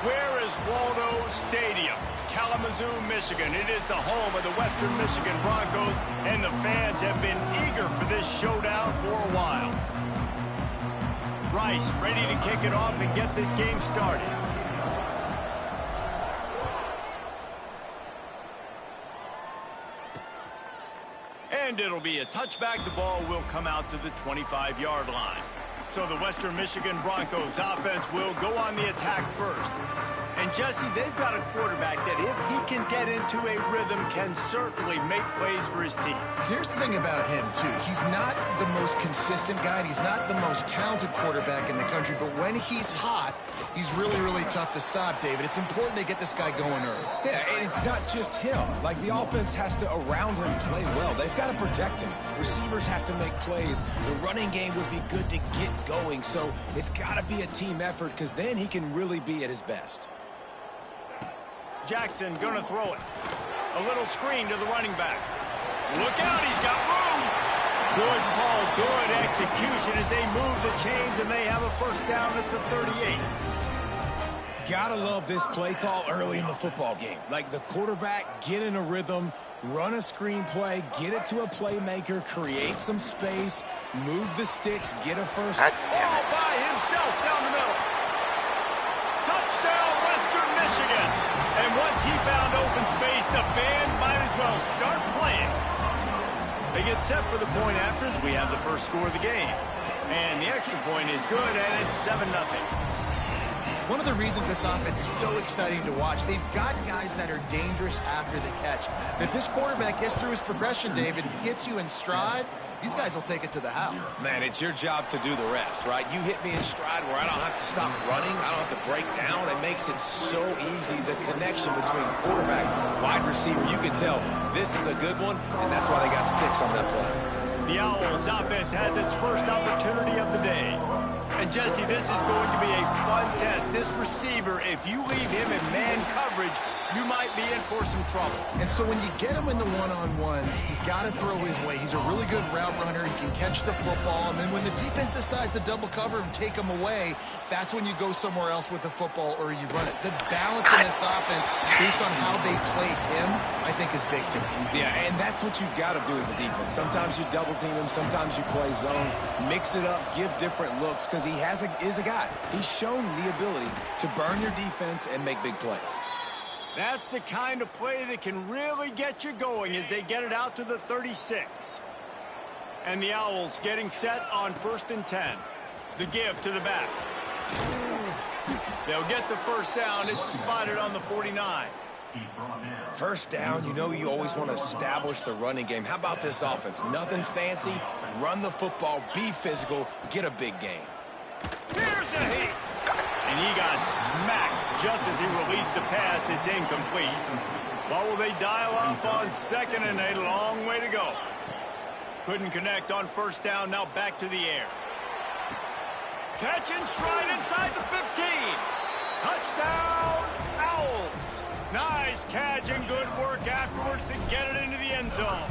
Where is Waldo Stadium? Kalamazoo, Michigan. It is the home of the Western Michigan Broncos, and the fans have been eager for this showdown for a while. Rice ready to kick it off and get this game started. And it'll be a touchback. The ball will come out to the 25-yard line. So the Western Michigan Broncos offense will go on the attack first. And Jesse, they've got a quarterback that if he can get into a rhythm can certainly make plays for his team. Here's the thing about him, too. He's not the most consistent guy, and he's not the most talented quarterback in the country, but when he's hot, he's really, really tough to stop, David. It's important they get this guy going early. Yeah, and it's not just him. Like, the offense has to, around him, play well. They've got to protect him. Receivers have to make plays. The running game would be good to get going, so it's got to be a team effort because then he can really be at his best. Jackson gonna throw it. A little screen to the running back. Look out, he's got room. Good call, good execution as they move the chains and they have a first down at the 38. Gotta love this play call early in the football game. Like the quarterback, get in a rhythm, run a screen play, get it to a playmaker, create some space, move the sticks, get a first. All by himself down the middle. Touchdown, Western Michigan. And once he found open space, the band might as well start playing. They get set for the point afters. We have the first score of the game. And the extra point is good, and it's 7-0. One of the reasons this offense is so exciting to watch, they've got guys that are dangerous after the catch. And if this quarterback gets through his progression, David, hits you in stride, these guys will take it to the house. Man, it's your job to do the rest, right? You hit me in stride where I don't have to stop running. I don't have to break down. It makes it so easy, the connection between quarterback, wide receiver. You can tell this is a good one, and that's why they got 6 on that play. The Owls offense has its first opportunity of the day. And Jesse, this is going to be a fun test. This receiver, if you leave him in man coverage, you might be in for some trouble. And so when you get him in the one-on-ones, you got to throw his way. He's a really good route runner. He can catch the football. And then when the defense decides to double cover and take him away, that's when you go somewhere else with the football or you run it. The balance in this offense, based on how they play him, I think is big too. Yeah, and that's what you've got to do as a defense. Sometimes you double team him. Sometimes you play zone. Mix it up. Give different looks because he is a guy. He's shown the ability to burn your defense and make big plays. That's the kind of play that can really get you going as they get it out to the 36. And the Owls getting set on 1st and 10. The give to the back. They'll get the first down. It's spotted on the 49. First down, you know you always want to establish the running game. How about this offense? Nothing fancy. Run the football, be physical, get a big gain. Here's a hit. And he got smacked just as he released the pass. It's incomplete. What will they dial up on 2nd and 8? A long way to go. Couldn't connect on first down. Now back to the air. Catch and stride inside the 15. Touchdown, Owls. Nice catch and good work afterwards to get it into the end zone.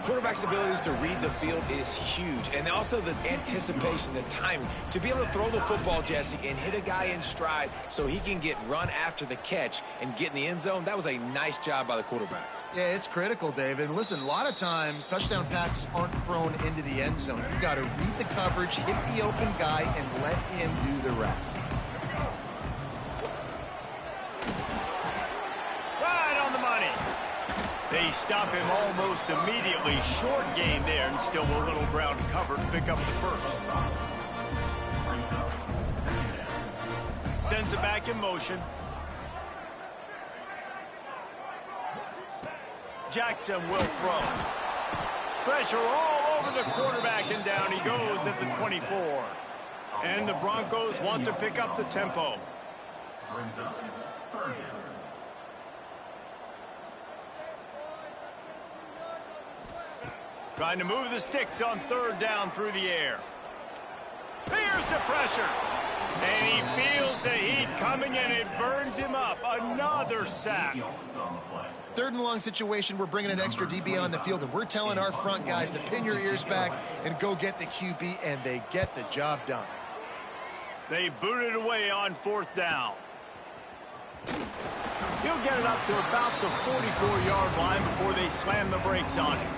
Quarterback's abilities to read the field is huge, and also the anticipation, the timing. To be able to throw the football, Jesse, and hit a guy in stride so he can get run after the catch and get in the end zone, that was a nice job by the quarterback. Yeah, it's critical, David. And listen, a lot of times touchdown passes aren't thrown into the end zone. You've got to read the coverage, hit the open guy, and let him do the rest. Right on the money. They stop him almost immediately. Short gain there, and still a little ground to cover to pick up the first. Sends it back in motion. Jackson will throw. Pressure all over the quarterback, and down he goes at the 24. And the Broncos want to pick up the tempo. Trying to move the sticks on 3rd down through the air. Here's the pressure. And he feels the heat coming, and it burns him up. Another sack. 3rd and long situation, we're bringing an extra DB on the field, and we're telling our front guys to pin your ears back and go get the QB, and they get the job done. They boot it away on 4th down. He'll get it up to about the 44-yard line before they slam the brakes on him.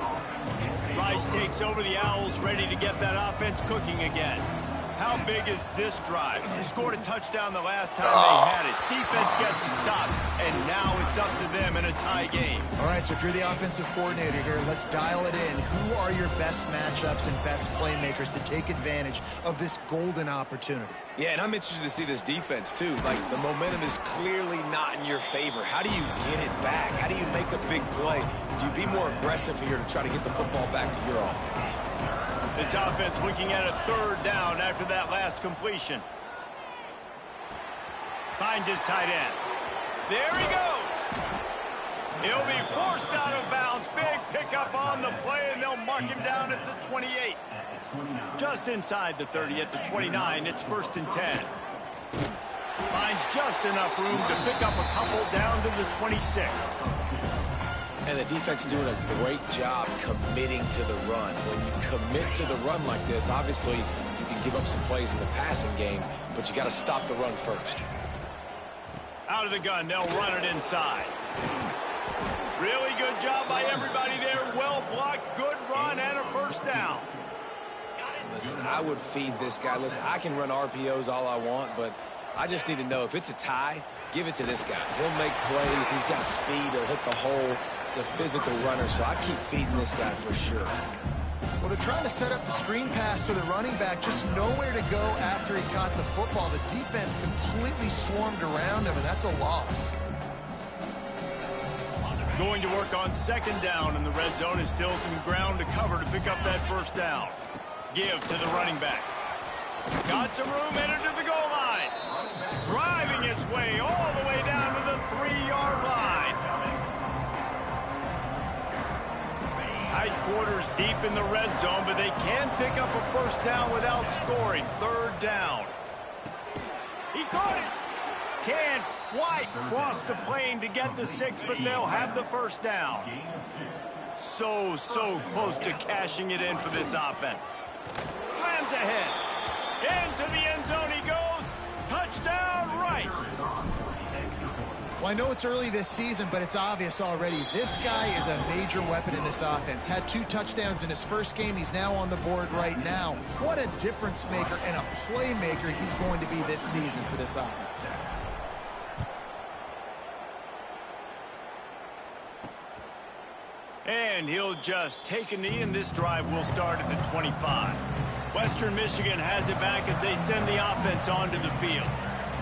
Rice takes over the Owls, ready to get that offense cooking again. How big is this drive? They scored a touchdown the last time they had it. Defense gets a stop, and now it's up to them in a tie game. All right, so if you're the offensive coordinator here, let's dial it in. Who are your best matchups and best playmakers to take advantage of this golden opportunity? Yeah, and I'm interested to see this defense, too. Like, the momentum is clearly not in your favor. How do you get it back? How do you make a big play? Do you be more aggressive here to try to get the football back to your offense? This offense looking at a 3rd down after that last completion. Finds his tight end. There he goes. He'll be forced out of bounds. Big pickup on the play, and they'll mark him down at the 28. Just inside the 30 at the 29. It's 1st and 10. Finds just enough room to pick up a couple down to the 26. And the defense doing a great job committing to the run. When you commit to the run like this, obviously you can give up some plays in the passing game, but you got to stop the run first. Out of the gun, they'll run it inside. Really good job by everybody there. Well blocked, good run, and a 1st down. Listen, I would feed this guy. Listen, I can run RPOs all I want, but I just need to know if it's a tie, give it to this guy. He'll make plays. He's got speed. He'll hit the hole. It's a physical runner, so I keep feeding this guy for sure. Well, they're trying to set up the screen pass to the running back, just nowhere to go after he caught the football. The defense completely swarmed around him, and that's a loss. Going to work on 2nd down, and the red zone is still some ground to cover to pick up that 1st down. Give to the running back. Got some room, headed to the goal line. Driving his way all the way down to the 3-yard line. Tight quarters deep in the red zone, but they can pick up a 1st down without scoring. 3rd down. He caught it. Can't quite cross the plane to get the 6, but they'll have the 1st down. So close to cashing it in for this offense. Slams ahead. Into the end zone he goes. Touchdown, Rice. Well, I know it's early this season, but it's obvious already. This guy is a major weapon in this offense. Had 2 touchdowns in his first game. He's now on the board right now. What a difference maker and a playmaker he's going to be this season for this offense. And he'll just take a knee, and this drive will start at the 25. Western Michigan has it back as they send the offense onto the field.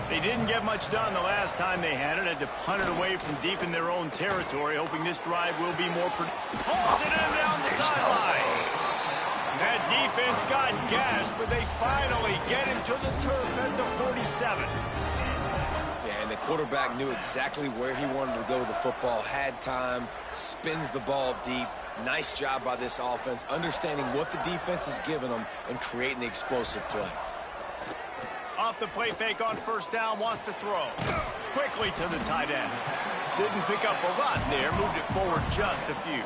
They didn't get much done the last time they had it. Had to punt it away from deep in their own territory, hoping this drive will be more pulls it in down the sideline. That defense got gashed, but they finally get him to the turf at the 47. Yeah, and the quarterback knew exactly where he wanted to go with the football, had time, spins the ball deep. Nice job by this offense, understanding what the defense is giving them and creating the explosive play. Off the play fake on 1st down, wants to throw. Quickly to the tight end. Didn't pick up a lot there, moved it forward just a few.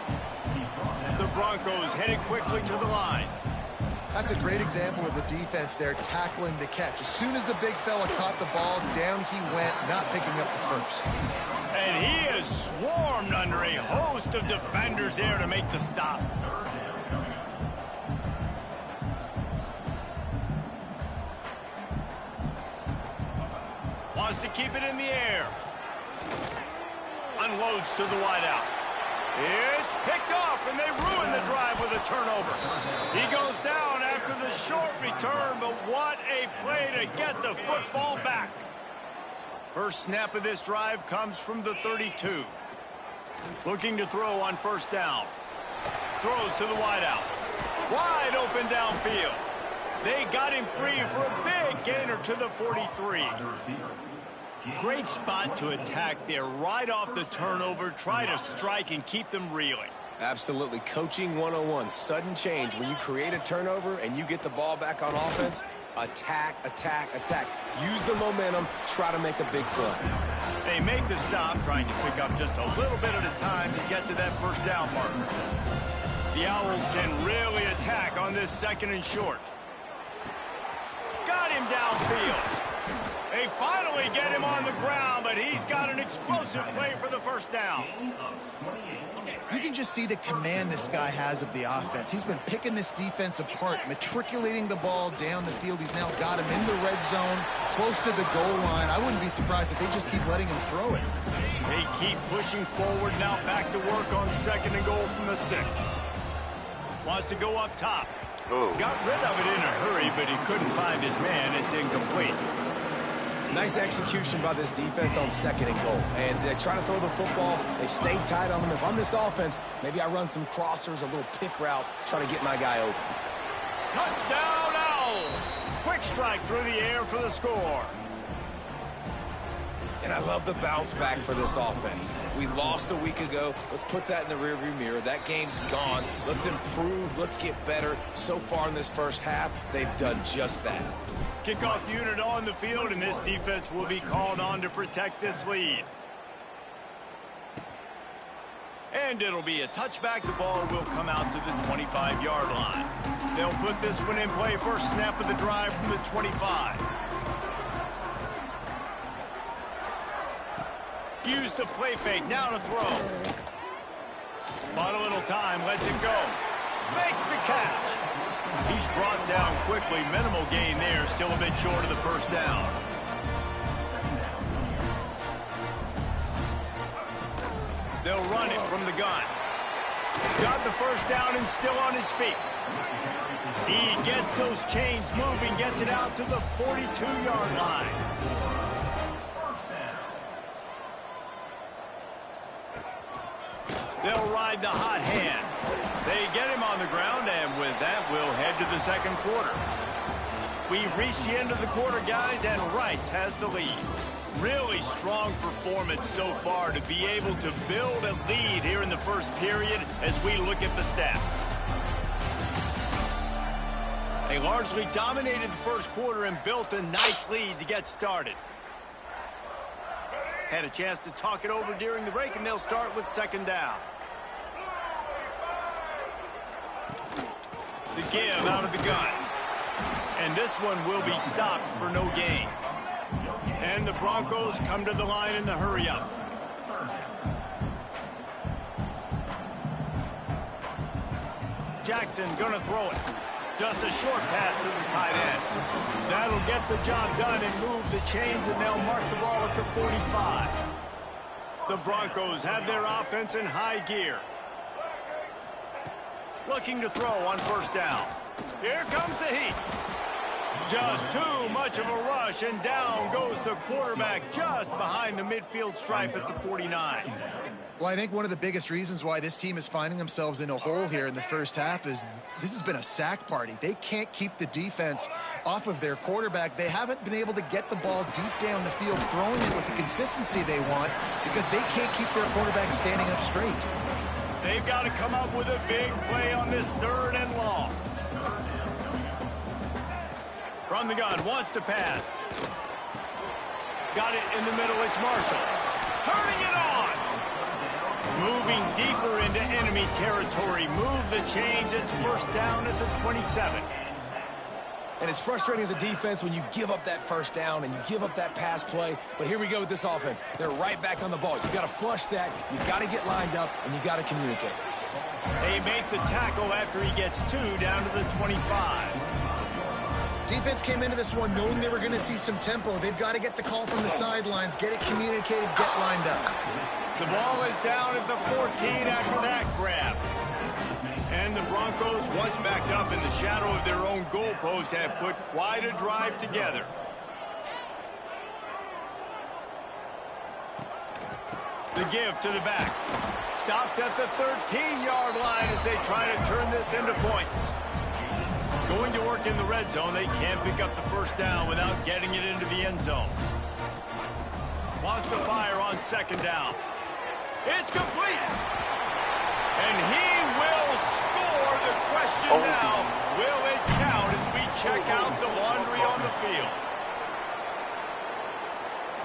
The Broncos headed quickly to the line. That's a great example of the defense there tackling the catch. As soon as the big fella caught the ball, down he went, not picking up the 1st. And he is swarmed under a host of defenders there to make the stop. Wants to keep it in the air. Unloads to the wideout. It's picked off, and they ruin the drive with a turnover. He goes down after the short return, but what a play to get the football back. First snap of this drive comes from the 32. Looking to throw on 1st down. Throws to the wideout. Wide open downfield. They got him free for a big gainer to the 43. Great spot to attack there right off the turnover. Try to strike and keep them reeling. Absolutely. Coaching 101. Sudden change. When you create a turnover and you get the ball back on offense, attack, attack, attack. Use the momentum. Try to make a big play. They make the stop, trying to pick up just a little bit at a time to get to that 1st down mark. The Owls can really attack on this 2nd and short. Got him downfield. They finally get him on the ground, but he's got an explosive play for the first down. You can just see the command this guy has of the offense. He's been picking this defense apart, matriculating the ball down the field. He's now got him in the red zone, close to the goal line. I wouldn't be surprised if they just keep letting him throw it. They keep pushing forward, now back to work on 2nd and goal from the 6. Wants to go up top. Oh. Got rid of it in a hurry, but he couldn't find his man. It's incomplete. Nice execution by this defense on 2nd and goal. And they're trying to throw the football. They stayed tight on him. If I'm this offense, maybe I run some crossers, a little pick route, try to get my guy open. Touchdown, Owls! Quick strike through the air for the score. And I love the bounce back for this offense. We lost a week ago. Let's put that in the rearview mirror. That game's gone. Let's improve. Let's get better. So far in this first half, they've done just that. Kickoff unit on the field, and this defense will be called on to protect this lead. And it'll be a touchback. The ball will come out to the 25-yard line. They'll put this one in play. First snap of the drive from the 25. Use the play fake. Now to throw. Bought a little time. Lets it go. Makes the catch. He's brought down quickly. Minimal gain there. Still a bit short of the first down. They'll run it from the gun. Got the first down and still on his feet. He gets those chains moving. Gets it out to the 42-yard line. They'll ride the hot hand. They get him on the ground, and with that, we'll head to the second quarter. We've reached the end of the quarter, guys, and Rice has the lead. Really strong performance so far to be able to build a lead here in the first period as we look at the stats. They largely dominated the first quarter and built a nice lead to get started. Had a chance to talk it over during the break, and they'll start with 2nd down. The give out of the gun. And this one will be stopped for no gain. And the Broncos come to the line in the hurry-up. Jackson gonna throw it. Just a short pass to the tight end. That'll get the job done and move the chains, and they'll mark the ball at the 45. The Broncos have their offense in high gear. Looking to throw on first down. Here comes the heat. Just too much of a rush, and down goes the quarterback just behind the midfield stripe at the 49. Well, I think one of the biggest reasons why this team is finding themselves in a hole here in the first half is this has been a sack party. They can't keep the defense off of their quarterback. They haven't been able to get the ball deep down the field, throwing it with the consistency they want because they can't keep their quarterback standing up straight. They've got to come up with a big play on this 3rd and long. From the gun, wants to pass. Got it in the middle, it's Marshall. Turning it on! Moving deeper into enemy territory. Move the chains, it's first down at the 27. And it's frustrating as a defense when you give up that first down and you give up that pass play. But here we go with this offense. They're right back on the ball. You got to flush that. You got to get lined up, and you got to communicate. They make the tackle after he gets 2 down to the 25. Defense came into this one knowing they were going to see some tempo. They've got to get the call from the sidelines, get it communicated, get lined up. The ball is down at the 14 after that grab. And the Broncos, once backed up in the shadow of their own goalpost, have put quite a drive together. The give to the back. Stopped at the 13-yard line as they try to turn this into points. Going to work in the red zone, they can't pick up the first down without getting it into the end zone. Wants to fire on 2nd down. It's complete. And he will score. The question now, will it count as we check out the laundry on the field?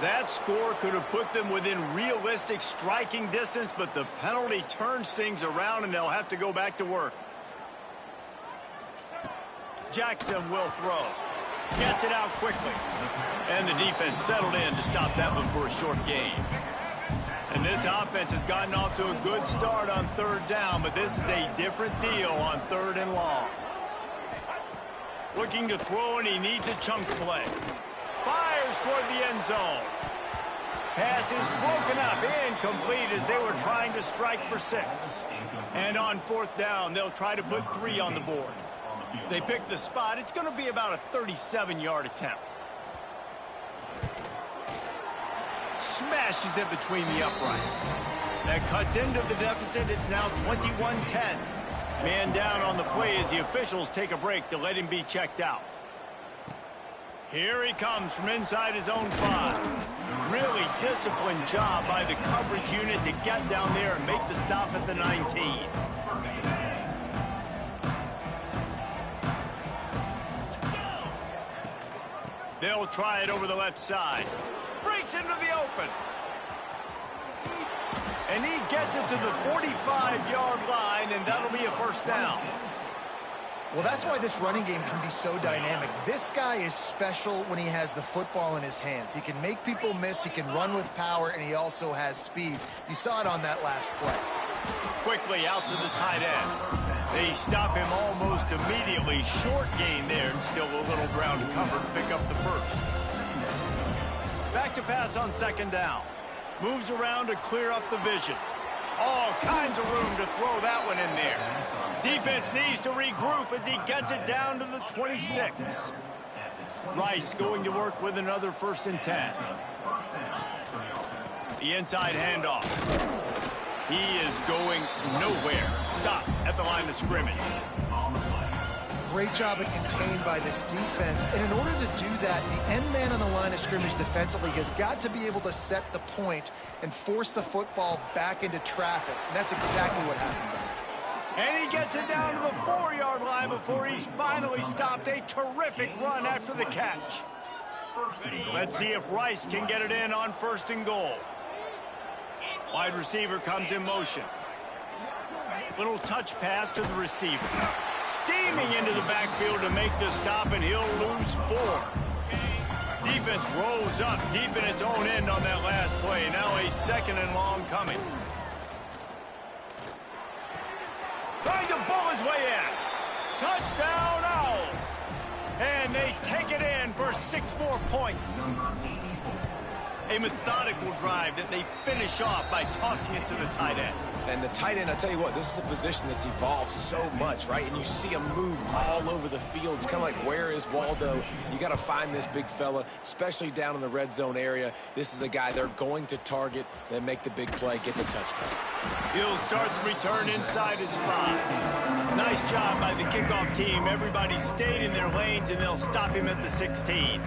That score could have put them within realistic striking distance, but the penalty turns things around, and they'll have to go back to work. Jackson will throw. Gets it out quickly. And the defense settled in to stop that one for a short gain. And this offense has gotten off to a good start on third down, but this is a different deal on third and long. Looking to throw, and he needs a chunk play. Fires toward the end zone. Pass is broken up, incomplete as they were trying to strike for 6. And on fourth down, they'll try to put 3 on the board. They pick the spot. It's going to be about a 37-yard attempt. Smashes it between the uprights. That cuts into the deficit. It's now 21-10. Man down on the play as the officials take a break to let him be checked out. Here he comes from inside his own 5. Really disciplined job by the coverage unit to get down there and make the stop at the 19. They'll try it over the left side. Breaks into the open. And he gets it to the 45-yard line, and that'll be a first down. Well, that's why this running game can be so dynamic. This guy is special when he has the football in his hands. He can make people miss, he can run with power, and he also has speed. You saw it on that last play. Quickly out to the tight end. They stop him almost immediately. Short gain there, and still a little ground to cover to pick up the first. Back to pass on second down. Moves around to clear up the vision. All kinds of room to throw that one in there. Defense needs to regroup as he gets it down to the 26. Rice going to work with another 1st and 10. The inside handoff. He is going nowhere. Stop at the line of scrimmage. Great job of contained by this defense. And in order to do that, the end man on the line of scrimmage defensively has got to be able to set the point and force the football back into traffic. And that's exactly what happened there. And he gets it down to the 4-yard line before he's finally stopped. A terrific run after the catch. Let's see if Rice can get it in on 1st and goal. Wide receiver comes in motion. Little touch pass to the receiver. Steaming into the backfield to make the stop, and he'll lose 4. Defense rolls up deep in its own end on that last play. Now a 2nd and long coming. Trying to bull his way in. Touchdown Owls. And they take it in for 6 more points. A methodical drive that they finish off by tossing it to the tight end. And the tight end, I tell you what, this is a position that's evolved so much, right? And you see him move all over the field. It's kind of like, where is Waldo? You got to find this big fella, especially down in the red zone area. This is the guy they're going to target, then make the big play, get the touchdown. He'll start the return inside his 5. Nice job by the kickoff team. Everybody stayed in their lanes, and they'll stop him at the 16.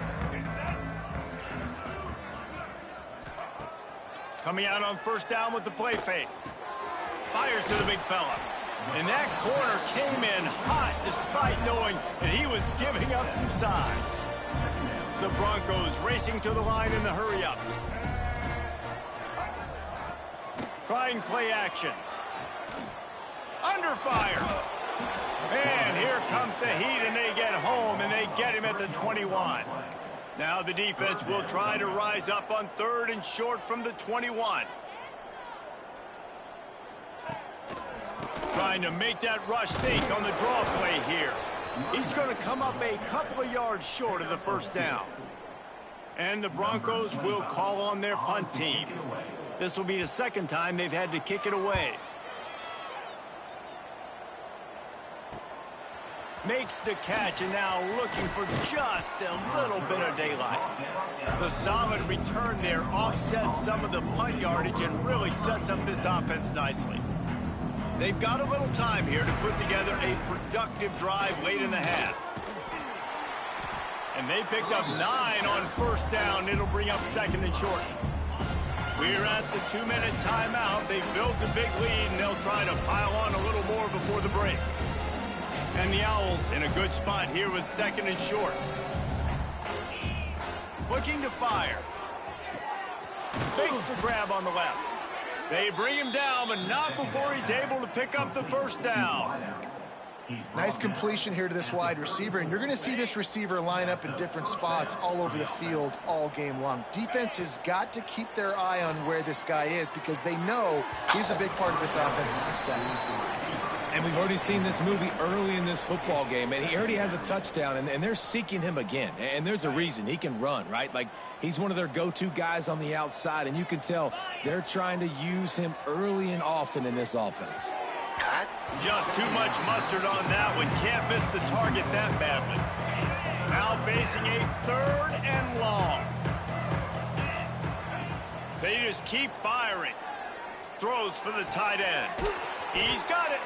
Coming out on 1st down with the play fake. Fires to the big fella. And that corner came in hot despite knowing that he was giving up some size. The Broncos racing to the line in the hurry-up. Trying play action. Under fire. And here comes the heat, and they get home, and they get him at the 21. Now the defense will try to rise up on 3rd and short from the 21. Trying to make that rush think on the draw play here. He's going to come up a couple of yards short of the 1st down. And the Broncos will call on their punt team. This will be the 2nd time they've had to kick it away. Makes the catch, and now looking for just a little bit of daylight. The solid return there offsets some of the punt yardage and really sets up this offense nicely. They've got a little time here to put together a productive drive late in the half. And they picked up 9 on 1st down. It'll bring up 2nd and short. We're at the 2-minute timeout. They've built a big lead, and they'll try to pile on a little more before the break. And the Owls in a good spot here with 2nd and short. Looking to fire. Fakes the grab on the left. They bring him down, but not before he's able to pick up the 1st down. Nice completion here to this wide receiver, and you're going to see this receiver line up in different spots all over the field all game long. Defense has got to keep their eye on where this guy is because they know he's a big part of this offense's success. And we've already seen this movie early in this football game, and he already has a touchdown, and they're seeking him again. And there's a reason. He can run, right? Like, he's one of their go-to guys on the outside, and you can tell they're trying to use him early and often in this offense. Just too much mustard on that one. Can't miss the target that badly. Now facing a 3rd and long. They just keep firing. Throws for the tight end. He's got it.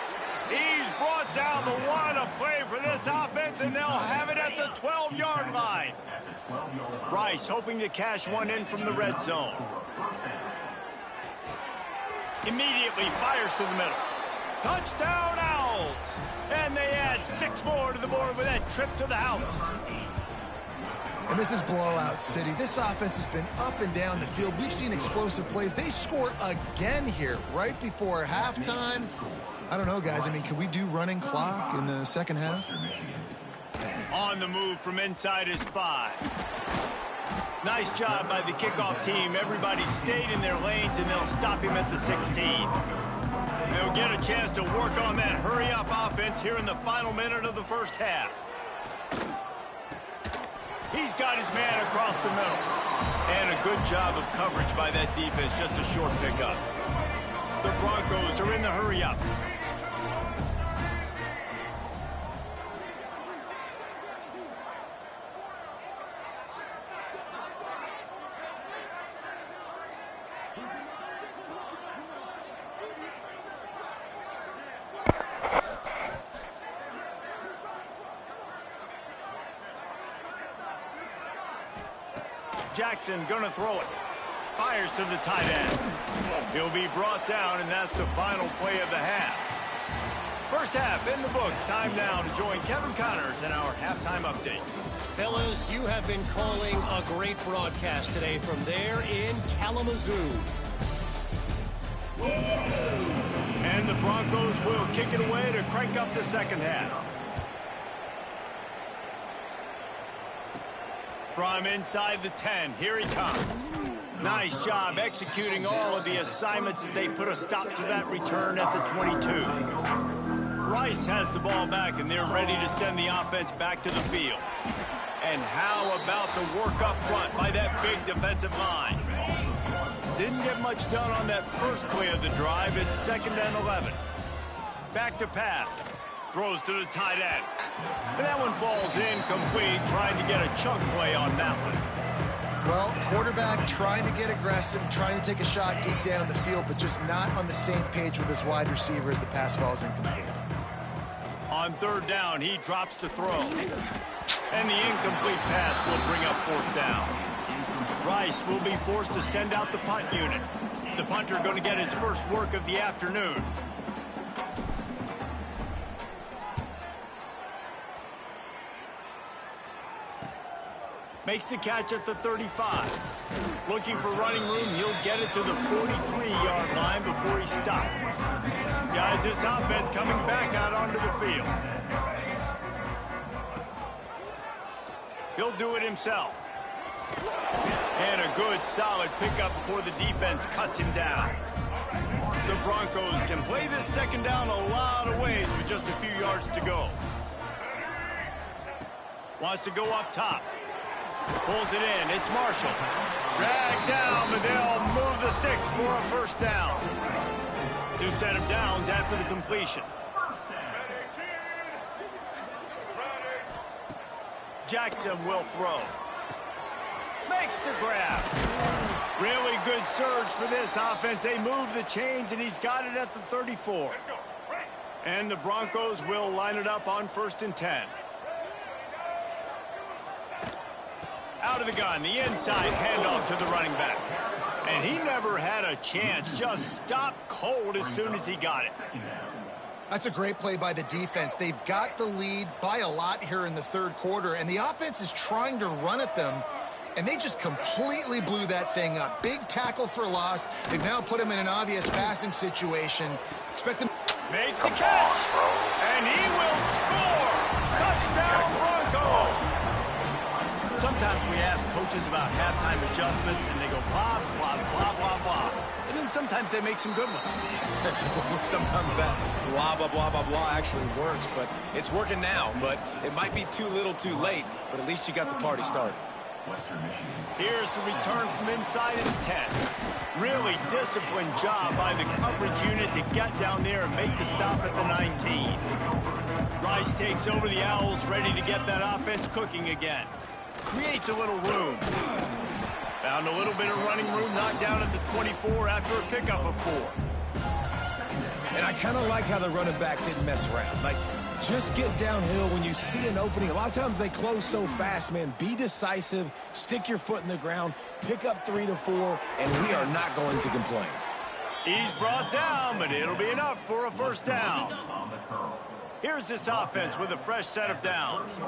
He's brought down the one. A play for this offense, and they'll have it at the 12-yard line. Rice hoping to cash one in from the red zone. Immediately fires to the middle. Touchdown, Owls! And they add 6 more to the board with that trip to the house. And this is blowout city. This offense has been up and down the field. We've seen explosive plays. They score again here right before halftime. I don't know, guys. I mean, can we do running clock in the second half? On the move from inside his 5. Nice job by the kickoff team. Everybody stayed in their lanes, and they'll stop him at the 16. They'll get a chance to work on that hurry-up offense here in the final minute of the first half. He's got his man across the middle. And a good job of coverage by that defense, just a short pickup. The Broncos are in the hurry-up. Jackson gonna throw it. Fires to the tight end. He'll be brought down, and that's the final play of the half. First half in the books. Time now to join Kevin Connors in our halftime update. Fellas, you have been calling a great broadcast today from there in Kalamazoo. And the Broncos will kick it away to crank up the second half. From inside the 10, here he comes. Nice job executing all of the assignments as they put a stop to that return at the 22. Rice has the ball back, and they're ready to send the offense back to the field. And how about the work up front by that big defensive line? Didn't get much done on that first play of the drive. It's 2nd and 11. Back to pass. Throws to the tight end. And that one falls incomplete, trying to get a chunk play on that one. Well, quarterback trying to get aggressive, trying to take a shot deep down the field, but just not on the same page with his wide receiver as the pass falls incomplete. On 3rd down, he drops to throw. And the incomplete pass will bring up 4th down. Rice will be forced to send out the punt unit. The punter going to get his first work of the afternoon. Makes the catch at the 35. Looking for running room, he'll get it to the 43-yard line before he stopped. Guys, this offense coming back out onto the field. He'll do it himself. And a good, solid pickup before the defense cuts him down. The Broncos can play this second down a lot of ways with just a few yards to go. Wants to go up top. Pulls it in. It's Marshall. Dragged down, but they'll move the sticks for a first down. 2 set of downs after the completion. Jackson will throw. Makes the grab. Really good surge for this offense. They move the chains, and he's got it at the 34. And the Broncos will line it up on 1st and 10. Out of the gun, the inside handoff to the running back. And he never had a chance, just stopped cold as soon as he got it. That's a great play by the defense. They've got the lead by a lot here in the 3rd quarter, and the offense is trying to run at them, and they just completely blew that thing up. Big tackle for loss. They've now put him in an obvious passing situation. Expect them. Makes the catch. And he will score. Touchdown Broncos. Sometimes we ask coaches about halftime adjustments, and they go blah, blah, blah, blah, blah. And then sometimes they make some good ones. Sometimes that blah, blah, blah, blah, blah actually works, but it's working now. But it might be too little too late, but at least you got the party started. Here's the return from inside his 10. Really disciplined job by the coverage unit to get down there and make the stop at the 19. Rice takes over the Owls, ready to get that offense cooking again. Creates a little room. Found a little bit of running room, knocked down at the 24 after a pickup of 4. And I kind of like how the running back didn't mess around. Like, just get downhill when you see an opening. A lot of times they close so fast, man. Be decisive, stick your foot in the ground, pick up 3 to 4, and we are not going to complain. He's brought down, but it'll be enough for a first down. Here's this offense with a fresh set of downs.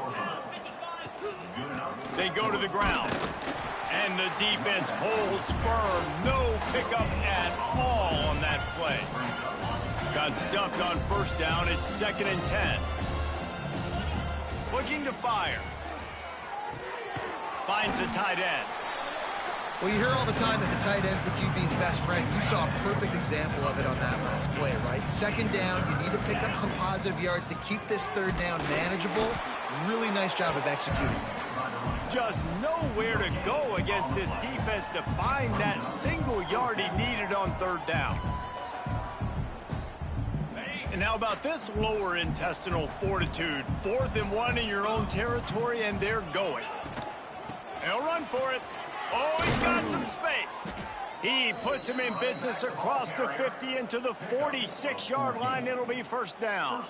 They go to the ground. And the defense holds firm. No pickup at all on that play. Got stuffed on first down. It's 2nd and 10. Looking to fire. Finds a tight end. Well, you hear all the time that the tight end's the QB's best friend. You saw a perfect example of it on that last play, right? 2nd down, you need to pick up some positive yards to keep this 3rd down manageable. Really nice job of executing. Just nowhere to go against this defense to find that single yard he needed on 3rd down. And how about this lower intestinal fortitude? 4th and 1 in your own territory, and they're going. They'll run for it. Oh, he's got some space. He puts him in business across the 50 into the 46-yard line. It'll be first down.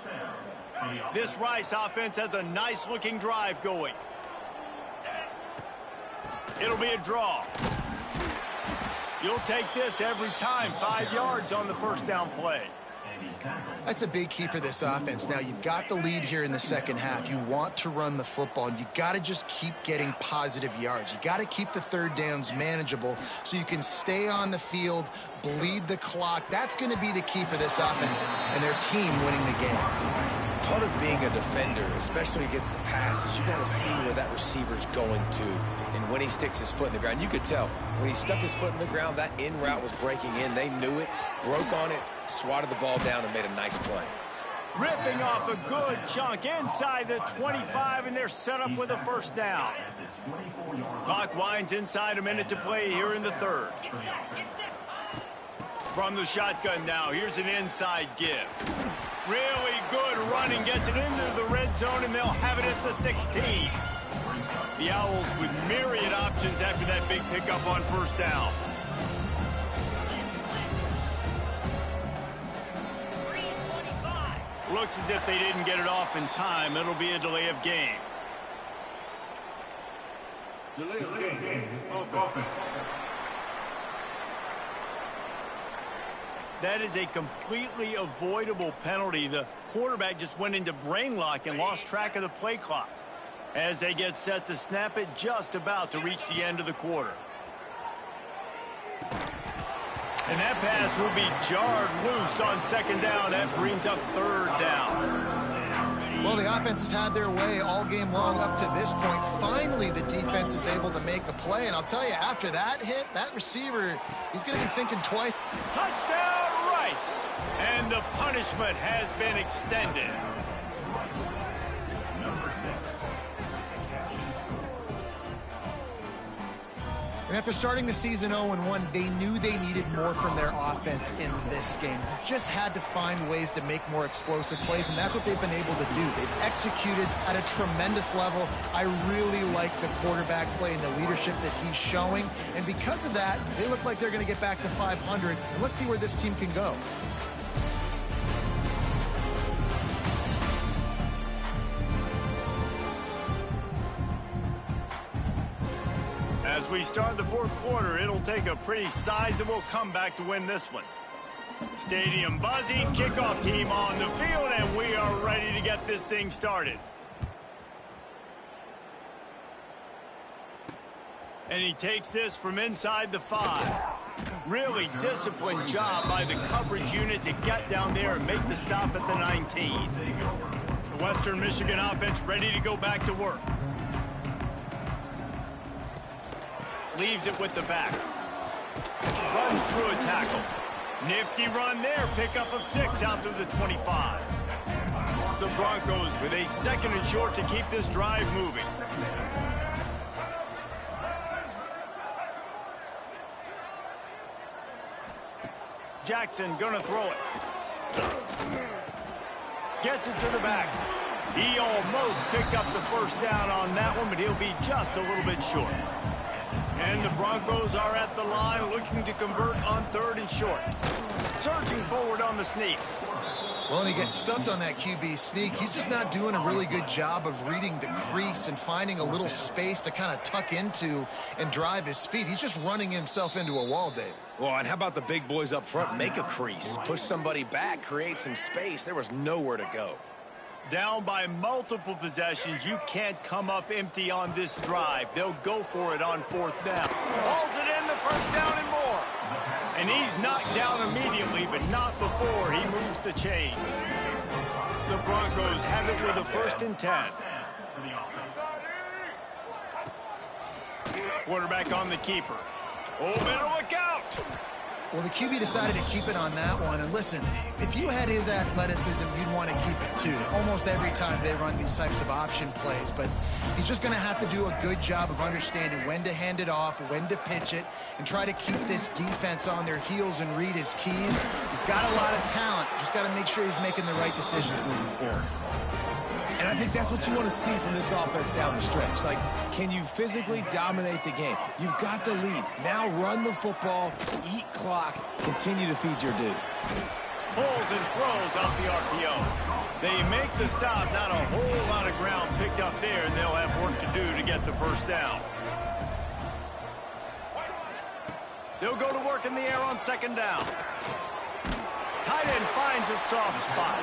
This Rice offense has a nice-looking drive going. It'll be a draw. You'll take this every time. 5 yards on the first down play. That's a big key for this offense. Now, you've got the lead here in the second half. You want to run the football, and you got to just keep getting positive yards. You got to keep the 3rd downs manageable so you can stay on the field, bleed the clock. That's going to be the key for this offense and their team winning the game. Part of being a defender, especially against the pass, is you got to see where that receiver's going to. And when he sticks his foot in the ground, you could tell when he stuck his foot in the ground, that in route was breaking in. They knew it, broke on it, swatted the ball down, and made a nice play. Ripping off a good chunk inside the 25, and they're set up with a first down. Clock winds inside, a minute to play here in the 3rd. From the shotgun now, here's an inside give. Really good running, gets it into the red zone, and they'll have it at the 16. The Owls with myriad options after that big pickup on first down. Looks as if they didn't get it off in time. It'll be a delay of game. Delay of game. Offense. That is a completely avoidable penalty. The quarterback just went into brain lock and lost track of the play clock. As they get set to snap it, just about to reach the end of the quarter. And that pass will be jarred loose on 2nd down. That brings up 3rd down. Well, the offense has had their way all game long up to this point. Finally, the defense is able to make a play. And I'll tell you, after that hit, that receiver, he's going to be thinking twice. Touchdown, Rice. And the punishment has been extended. And after starting the season 0-1, they knew they needed more from their offense in this game. Just had to find ways to make more explosive plays, and that's what they've been able to do. They've executed at a tremendous level. I really like the quarterback play and the leadership that he's showing. And because of that, they look like they're going to get back to 500. And let's see where this team can go. As we start the 4th quarter, it'll take a pretty sizable comeback to win this one. Stadium buzzing, kickoff team on the field, and we are ready to get this thing started. And he takes this from inside the 5. Really disciplined job by the coverage unit to get down there and make the stop at the 19. The Western Michigan offense ready to go back to work. Leaves it with the back. Runs through a tackle. Nifty run there. Pickup of 6 out to the 25. The Broncos with a 2nd and short to keep this drive moving. Jackson gonna throw it. Gets it to the back. He almost picked up the first down on that one, but he'll be just a little bit short. And the Broncos are at the line looking to convert on 3rd and short. Surging forward on the sneak. Well, and he gets stuffed on that QB sneak. He's just not doing a really good job of reading the crease and finding a little space to kind of tuck into and drive his feet. He's just running himself into a wall, Dave. Well, and how about the big boys up front? Make a crease, push somebody back, create some space. There was nowhere to go. Down by multiple possessions. You can't come up empty on this drive. They'll go for it on 4th down. Hauls it in, the 1st down and more. And he's knocked down immediately, but not before he moves the chains. The Broncos have it with a 1st and 10. Quarterback on the keeper. Oh, better look out! Well, the QB decided to keep it on that one. And listen, if you had his athleticism, you'd want to keep it too. Almost every time they run these types of option plays. But he's just going to have to do a good job of understanding when to hand it off, when to pitch it, and try to keep this defense on their heels and read his keys. He's got a lot of talent. Just got to make sure he's making the right decisions moving forward. And I think that's what you want to see from this offense down the stretch. Like, can you physically dominate the game? You've got the lead. Now run the football, eat clock, continue to feed your dude. Pulls and throws off the RPO. They make the stop. Not a whole lot of ground picked up there, and they'll have work to do to get the 1st down. They'll go to work in the air on 2nd down. Tight end finds a soft spot.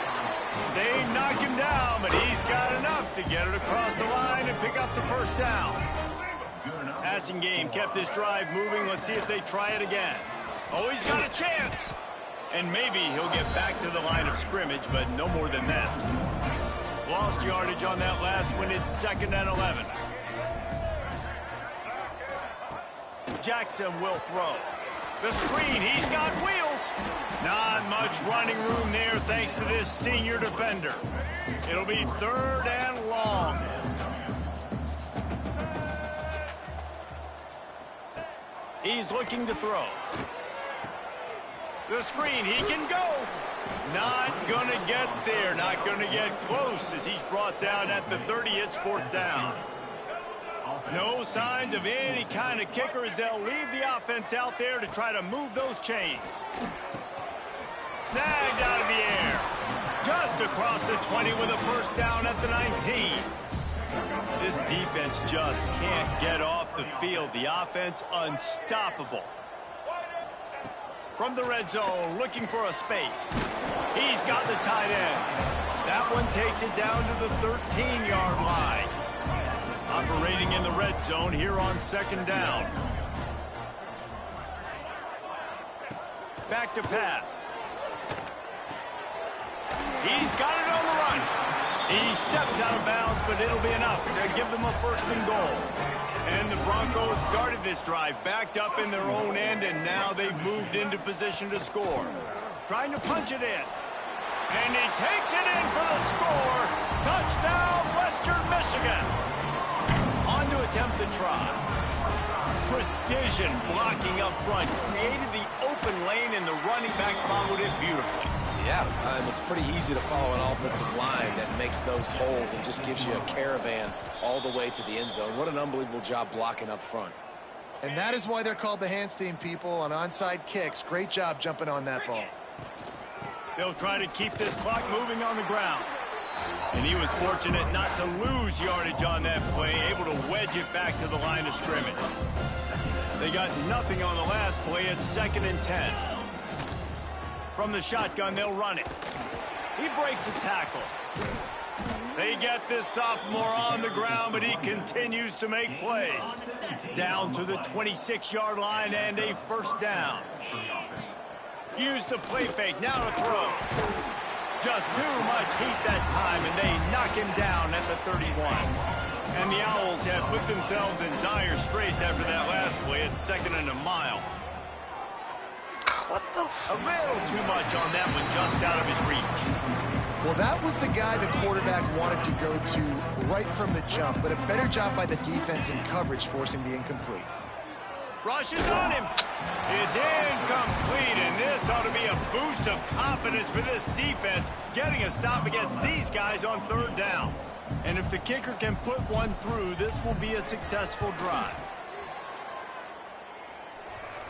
They knock him down, but he's got enough to get it across the line and pick up the 1st down. Passing game kept this drive moving. Let's see if they try it again. Oh, he's got a chance. And maybe he'll get back to the line of scrimmage, but no more than that. Lost yardage on that last one. It's 2nd and 11. Jackson will throw. The screen, he's got wheels. Not much running room there thanks to this senior defender. It'll be 3rd and long. He's looking to throw. The screen, he can go. Not gonna get there, not gonna get close as he's brought down at the 30. It's 4th down. No signs of any kind of kicker as they'll leave the offense out there to try to move those chains. Snagged out of the air. Just across the 20 with a 1st down at the 19. This defense just can't get off the field. The offense unstoppable. From the red zone, looking for a space. He's got the tight end. That one takes it down to the 13-yard line. Operating in the red zone here on 2nd down. Back to pass. He's got it on the run. He steps out of bounds, but it'll be enough to give them a 1st and goal. And the Broncos started this drive backed up in their own end, and now they've moved into position to score. Trying to punch it in. And he takes it in for the score. Touchdown, Western Michigan. On to attempt the try. Precision blocking up front. Created the open lane, and the running back followed it beautifully. Yeah, it's pretty easy to follow an offensive line that makes those holes and just gives you a caravan all the way to the end zone. What an unbelievable job blocking up front. And that is why they're called the Handstein people on onside kicks. Great job jumping on that ball. They'll try to keep this clock moving on the ground. And he was fortunate not to lose yardage on that play, able to wedge it back to the line of scrimmage. They got nothing on the last play. It's 2nd and 10. From the shotgun, they'll run it. He breaks a tackle. They get this sophomore on the ground, but he continues to make plays. Down to the 26-yard line and a first down. Use the play fake, now to throw. Just too much heat that time, and they knock him down at the 31. And the Owls have put themselves in dire straits after that last play at 2nd and a mile. What the A little too much on that one, just out of his reach. Well, that was the guy the quarterback wanted to go to right from the jump, but a better job by the defense in coverage forcing the incomplete. Rushes on him. It's incomplete, and this ought to be a boost of confidence for this defense, getting a stop against these guys on 3rd down. And if the kicker can put one through, this will be a successful drive.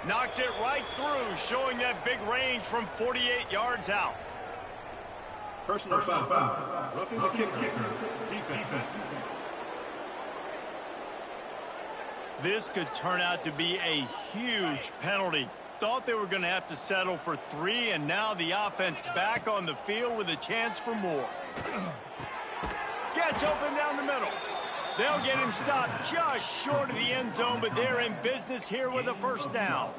Knocked it right through, showing that big range from 48 yards out. Personal foul. Roughing the kicker. Defense. This could turn out to be a huge penalty. Thought they were going to have to settle for 3, and now the offense back on the field with a chance for more. Gets open down the middle. They'll get him stopped just short of the end zone, but they're in business here with a first down.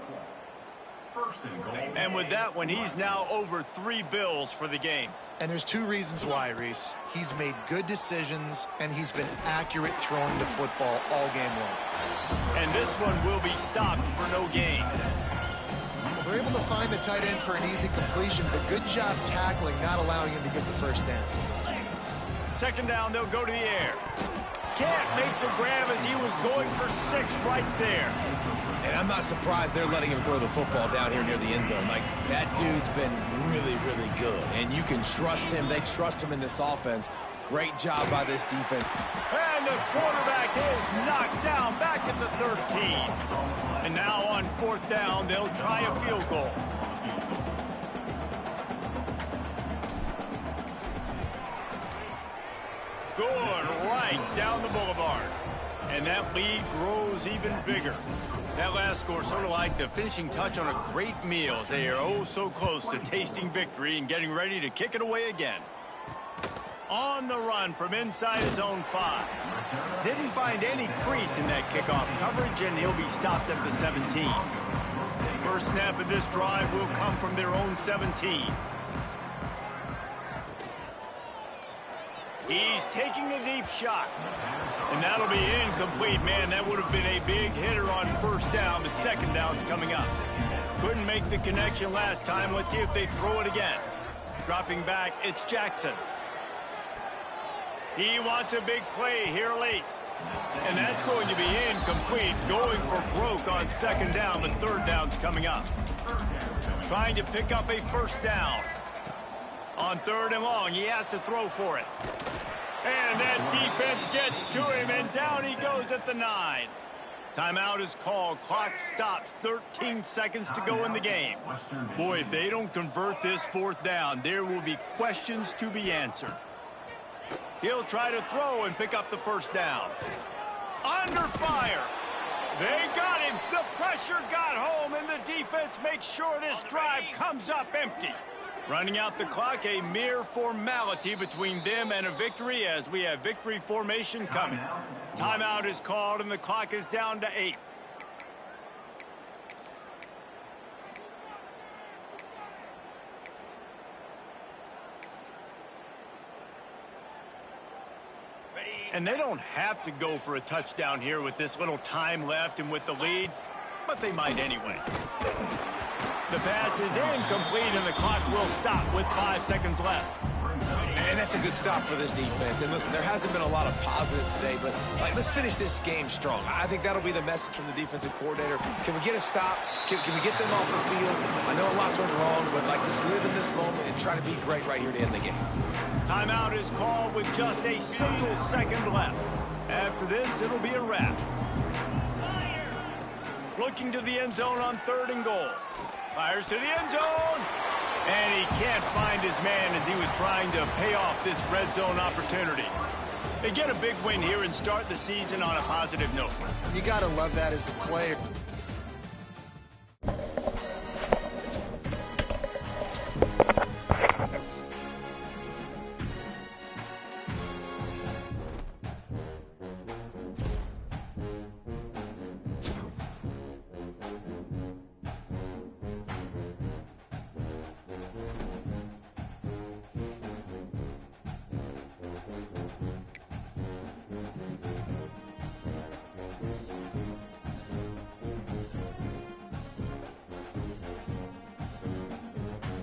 And with that one, he's now over 3 bills for the game. And there's 2 reasons why, Reese. He's made good decisions, and he's been accurate throwing the football all game long. And this one will be stopped for no gain. Well, they're able to find the tight end for an easy completion, but good job tackling, not allowing him to get the first down. 2nd down, they'll go to the air. Can't make the grab as he was going for 6 right there. And I'm not surprised they're letting him throw the football down here near the end zone. Like, that dude's been really, really good. And you can trust him. They trust him in this offense. Great job by this defense. And the quarterback is knocked down back at the 13. And now on 4th down, they'll try a field goal. Good right down the boulevard. And that lead grows even bigger. That last score sort of like the finishing touch on a great meal as they are oh so close to tasting victory and getting ready to kick it away again. On the run from inside his own 5. Didn't find any crease in that kickoff coverage, and he'll be stopped at the 17. First snap of this drive will come from their own 17. He's taking a deep shot. And that'll be incomplete, man. That would have been a big hitter on 1st down, but 2nd down's coming up. Couldn't make the connection last time. Let's see if they throw it again. Dropping back, it's Jackson. He wants a big play here late. And that's going to be incomplete. Going for broke on 2nd down, but 3rd down's coming up. Trying to pick up a first down. On 3rd and long, he has to throw for it. And that defense gets to him, and down he goes at the 9. Timeout is called. Clock stops. 13 seconds to go in the game. Boy, if they don't convert this 4th down, there will be questions to be answered. He'll try to throw and pick up the first down. Under fire. They got him. The pressure got home, and the defense makes sure this drive comes up empty. Running out the clock, a mere formality between them and a victory as we have victory formation coming. Timeout is called, and the clock is down to 8. And they don't have to go for a touchdown here with this little time left and with the lead, but they might anyway. The pass is incomplete, and the clock will stop with 5 seconds left. And that's a good stop for this defense. And listen, there hasn't been a lot of positive today, but let's finish this game strong. I think that'll be the message from the defensive coordinator. Can we get a stop? Can we get them off the field? I know a lot's went wrong, but let's live in this moment and try to be great right here to end the game. Timeout is called with just a single second left. After this, it'll be a wrap. Looking to the end zone on 3rd and goal. Fires to the end zone. And he can't find his man as he was trying to pay off this red zone opportunity. They get a big win here and start the season on a positive note. You got to love that as the player.